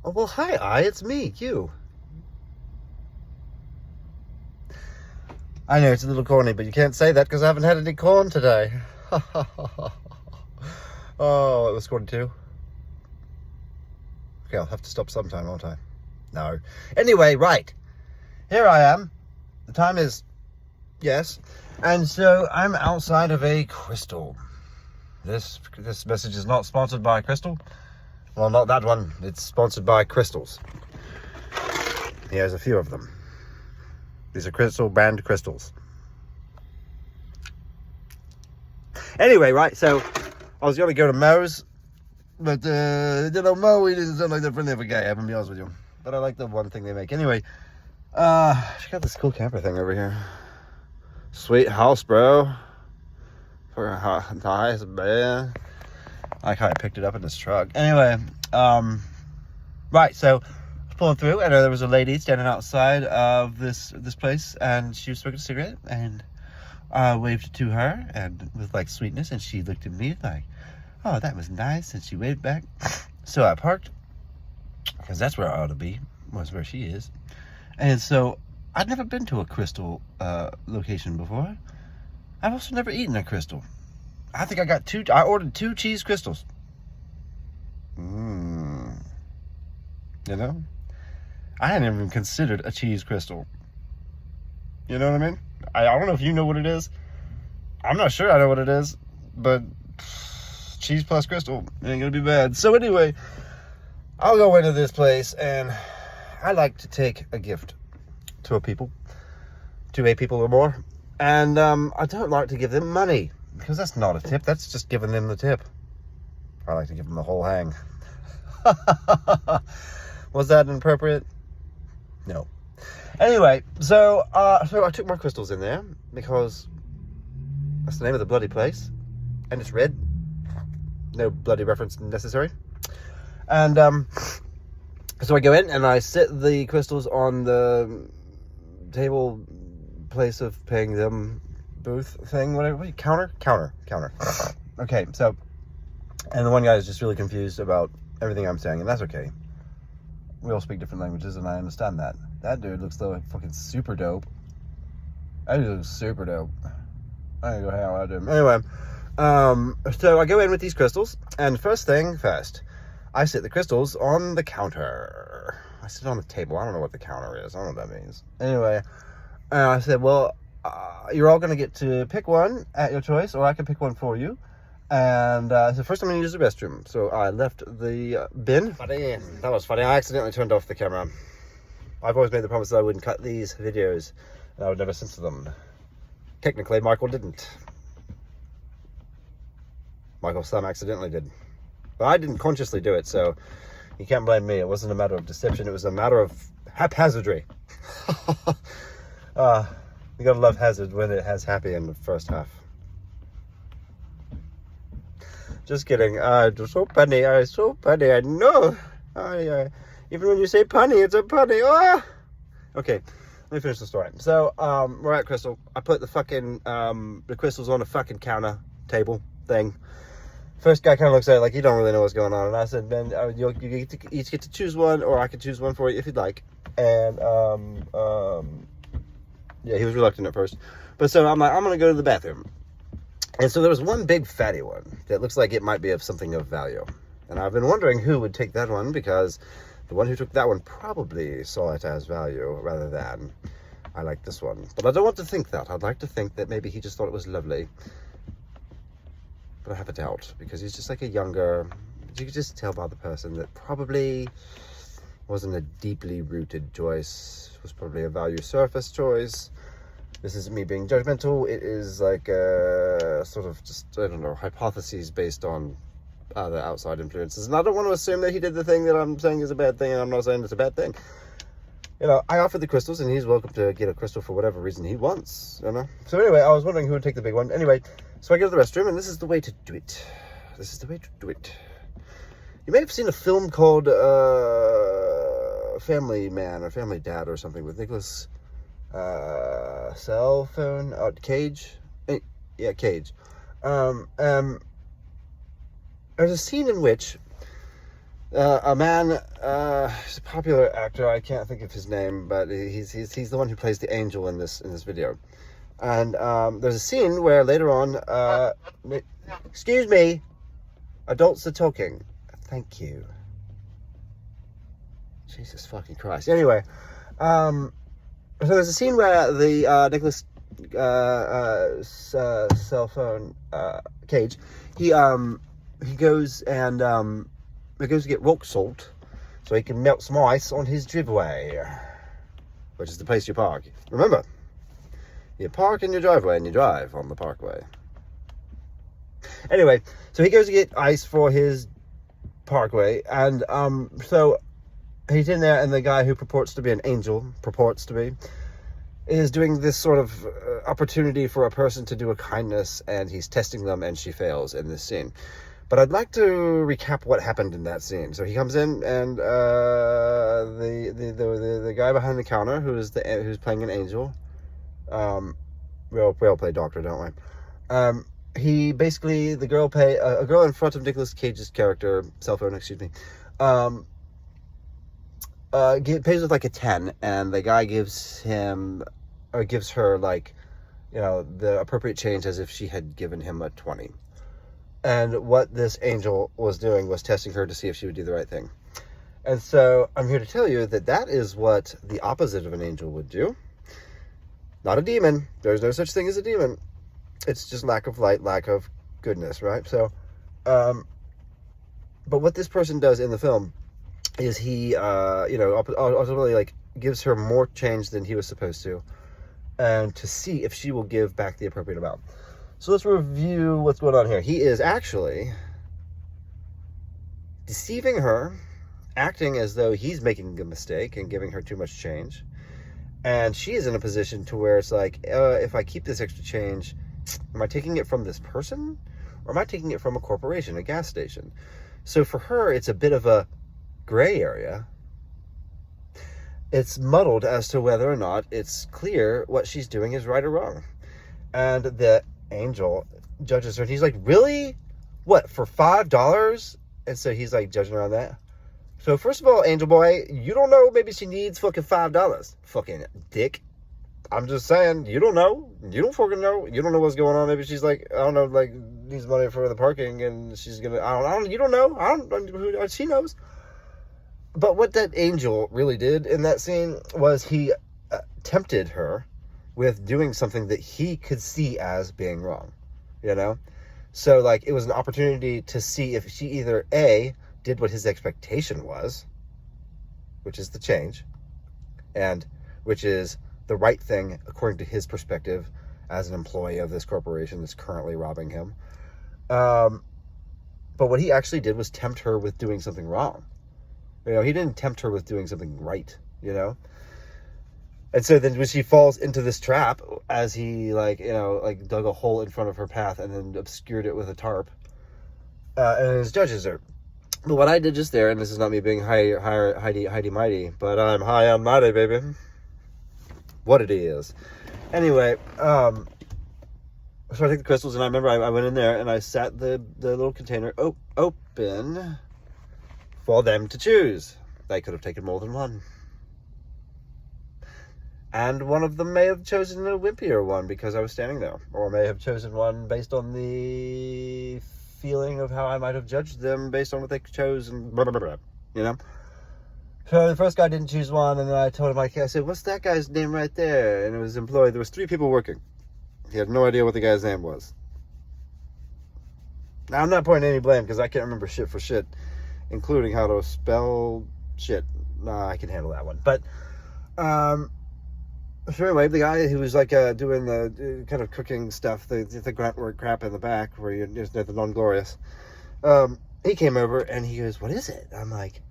Oh, well, hi, it's me, you. I know it's a little corny, but you can't say that because I haven't had any corn today. Oh, it was corny too. Okay, I'll have to stop sometime, won't I? No. Anyway, right. Here I am. The time is, yes. And so I'm outside of a crystal. This message is not sponsored by Crystal. Well, not that one. It's sponsored by crystals. Here's a few of them. These are crystal brand crystals. Anyway, right, so I was going to go to Moe's, but, Moe doesn't sound like they're friendly of a guy, I'm going to be honest with you. But I like the one thing they make. Anyway, check out this cool camper thing over here. Sweet house, bro. Nice, man. I like how I picked it up in this truck. Anyway, right, so I was pulling through, and there was a lady standing outside of this place, and she was smoking a cigarette, and I waved to her, and with like sweetness, and she looked at me like, oh, that was nice, and she waved back. So I parked, because that's where I ought to be, was where she is. And so I'd never been to a crystal location before. I've also never eaten a crystal. I think I ordered 2 cheese crystals. You know? I hadn't even considered a cheese crystal. You know what I mean? I don't know if you know what it is. I'm not sure I know what it is. But cheese plus crystal ain't gonna be bad. So anyway, I'll go into this place, and I like to take a gift to a people or more. And I don't like to give them money, because that's not a tip. That's just giving them the tip. I like to give them the whole hang. Was that inappropriate? No. Anyway, so I took my crystals in there, because that's the name of the bloody place. And it's red. No bloody reference necessary. And so I go in, and I set the crystals on the table place of paying them booth thing, whatever, counter. Okay, so, and the one guy is just really confused about everything I'm saying, and that's okay. We all speak different languages, and I understand that. That dude looks like fucking super dope. That dude looks super dope. I gotta go hang out with him. Anyway, so I go in with these crystals, and first thing first, I sit the crystals on the counter. I sit on the table. I don't know what the counter is. I don't know what that means. Anyway, I said, well, you're all going to get to pick one at your choice, or I can pick one for you. And so first I'm going to use the restroom. So I left the bin. Funny. That was funny. I accidentally turned off the camera. I've always made the promise that I wouldn't cut these videos, and I would never censor them. Technically, Michael didn't. Michael's thumb accidentally did. But I didn't consciously do it, so you can't blame me. It wasn't a matter of deception. It was a matter of haphazardry. You gotta love hazard when it has happy in the first half. Just kidding. It's so funny. I know. Even when you say punny, it's a punny. Ah! Okay, let me finish the story. So, we're at Crystal. I put the fucking, the crystals on a fucking counter table thing. First guy kind of looks at it like he don't really know what's going on. And I said, man, you each get to choose one, or I can choose one for you if you'd like. And, yeah, he was reluctant at first. But so I'm like, I'm going to go to the bathroom. And so there was one big fatty one that looks like it might be of something of value. And I've been wondering who would take that one, because the one who took that one probably saw it as value rather than I like this one. But I don't want to think that. I'd like to think that maybe he just thought it was lovely. But I have a doubt, because he's just like a younger, you could just tell by the person that probably wasn't a deeply rooted choice. It was probably a value surface choice. This isn't me being judgmental. It is like a sort of just, I don't know, hypotheses based on other outside influences. And I don't want to assume that he did the thing that I'm saying is a bad thing, and I'm not saying it's a bad thing. You know, I offered the crystals, and he's welcome to get a crystal for whatever reason he wants, you know? So anyway, I was wondering who would take the big one. Anyway, so I go to the restroom, and this is the way to do it. You may have seen a film called Family Man or Family Dad or something with Nicholas Cage. Yeah, Cage. There's a scene in which a man, he's a popular actor. I can't think of his name, but he's the one who plays the angel in this video. And there's a scene where later on, excuse me, adults are talking. Thank you. Jesus fucking Christ. Anyway, so there's a scene where the Nicholas cell phone Cage, he goes and he goes to get rock salt so he can melt some ice on his driveway, which is the place you park. Remember, you park in your driveway and you drive on the parkway. Anyway, so he goes to get ice for his parkway, and so he's in there, and the guy who purports to be an angel, is doing this sort of opportunity for a person to do a kindness, and he's testing them, and she fails in this scene. But I'd like to recap what happened in that scene. So he comes in, and the guy behind the counter, who's playing an angel, we all play doctor, don't we? He basically, a girl in front of Nicolas Cage's character, cell phone, excuse me, pays with like a 10, and the guy gives her like, the appropriate change as if she had given him a 20. And what this angel was doing was testing her to see if she would do the right thing. And so I'm here to tell you that is what the opposite of an angel would do. Not a demon. There's no such thing as a demon. It's just lack of light, lack of goodness, right? So, but what this person does in the film is he, ultimately like gives her more change than he was supposed to, and to see if she will give back the appropriate amount. So let's review what's going on here. He is actually deceiving her, acting as though he's making a mistake and giving her too much change. And she is in a position to where it's like, if I keep this extra change, am I taking it from this person? Or am I taking it from a corporation, a gas station? So for her, it's a bit of a gray area. It's muddled as to whether or not it's clear what she's doing is right or wrong. And the angel judges her, and he's like, really? What, for $5? And so he's like judging her on that. So first of all, angel boy, you don't know, maybe she needs fucking $5. Fucking dick. I'm just saying, you don't know. You don't fucking know. You don't know what's going on. Maybe she's like, I don't know, like, needs money for the parking, and she's gonna, you don't know. She knows. But what that angel really did in that scene was he tempted her with doing something that he could see as being wrong, So, like, it was an opportunity to see if she either, A, did what his expectation was, which is the change, and which is the right thing according to his perspective as an employee of this corporation that's currently robbing him. But what he actually did was tempt her with doing something wrong. He didn't tempt her with doing something right, And so then when she falls into this trap, as he dug a hole in front of her path and then obscured it with a tarp, and his judges her. But what I did just there, and this is not me being Heidi mighty, but I'm high on mighty, baby. What it is. Anyway, so I take the crystals, and I remember I went in there and I sat the little container open for them to choose. They could have taken more than one. And one of them may have chosen a wimpier one because I was standing there. Or may have chosen one based on the feeling of how I might have judged them based on what they chose and blah, blah, blah, So the first guy didn't choose one, and then I told him, I said, what's that guy's name right there? And it was employee. There was 3 people working. He had no idea what the guy's name was. Now, I'm not pointing any blame because I can't remember shit for shit, including how to spell shit. Nah, I can handle that one. But, so anyway, the guy who was like doing the kind of cooking stuff, the grunt work crap in the back where you're just the non-glorious, he came over and he goes, what is it? I'm like,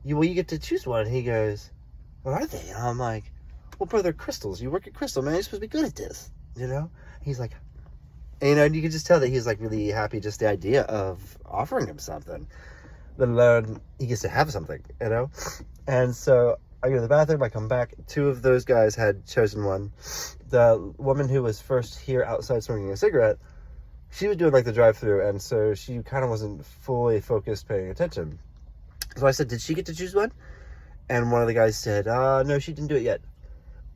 you get to choose one. And he goes, what are they? And I'm like, well, bro, they're crystals. You work at Crystal, man. You're supposed to be good at this, He's like, and you can just tell that he's like really happy just the idea of offering him something, let alone he gets to have something, And so I go to the bathroom, I come back. 2 of those guys had chosen one. The woman who was first here outside smoking a cigarette, she was doing like the drive-through, and so she kind of wasn't fully focused paying attention. So I said, did she get to choose one? And one of the guys said, no, she didn't do it yet.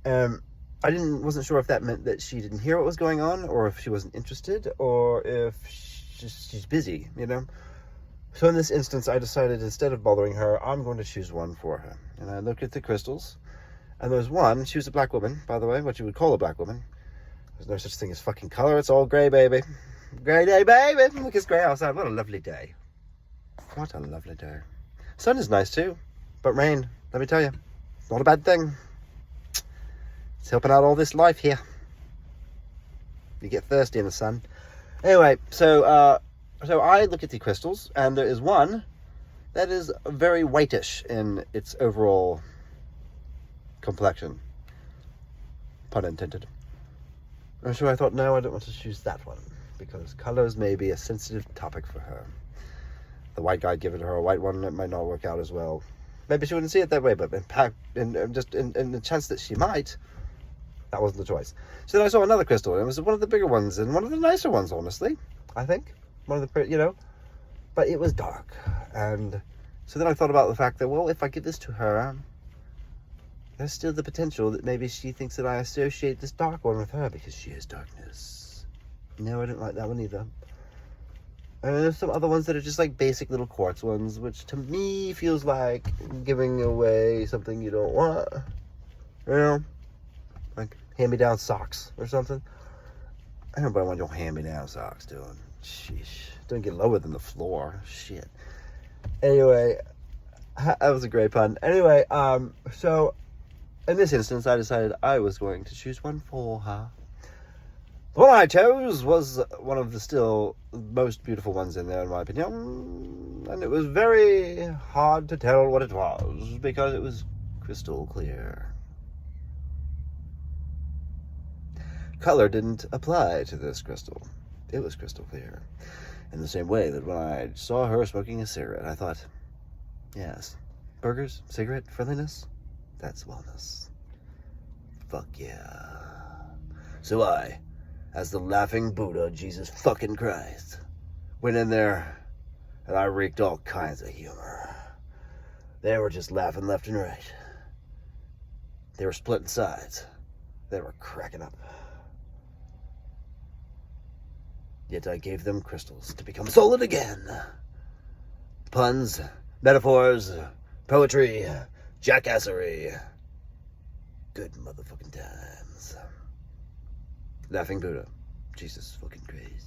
I wasn't sure if that meant that she didn't hear what was going on, or if she wasn't interested, or if she's busy, you know? So in this instance, I decided, instead of bothering her, I'm going to choose one for her. And I looked at the crystals, and there's one. She was a black woman, by the way, what you would call a black woman. There's no such thing as fucking color. It's all gray, baby. Gray day, baby. Look, it's gray outside. What a lovely day. What a lovely day. Sun is nice, too. But rain, let me tell you, not a bad thing. It's helping out all this life here. You get thirsty in the sun. Anyway, so I look at the crystals, and there is one that is very whitish in its overall complexion. Pun intended. And so I thought, no, I don't want to choose that one, because colors may be a sensitive topic for her. The white guy giving her a white one, it might not work out as well. Maybe she wouldn't see it that way, but in the chance that she might, that wasn't the choice. So then I saw another crystal, and it was one of the bigger ones, and one of the nicer ones, honestly, I think. One of the, you know, but it was dark. And so then I thought about the fact that, well, if I give this to her, there's still the potential that maybe she thinks that I associate this dark one with her because she is darkness. No, I didn't like that one either. And there's some other ones that are just like basic little quartz ones, which to me feels like giving away something you don't want. You know? Like hand-me-down socks or something. I don't want your hand-me-down socks, dude. Sheesh. Don't get lower than the floor. Shit. Anyway, that was a great pun. Anyway, so in this instance, I decided I was going to choose one for her. The one I chose was one of the still most beautiful ones in there, in my opinion. And it was very hard to tell what it was, because it was crystal clear. Color didn't apply to this crystal. It was crystal clear. In the same way that when I saw her smoking a cigarette, I thought, yes, burgers, cigarette, friendliness, that's wellness. Fuck yeah. So I, as the laughing Buddha, Jesus fucking Christ, went in there and I wreaked all kinds of humor. They were just laughing left and right. They were splitting sides. They were cracking up. Yet I gave them crystals to become solid again. Puns, metaphors, poetry, jackassery. Good motherfucking times. Laughing Buddha. Jesus fucking Christ.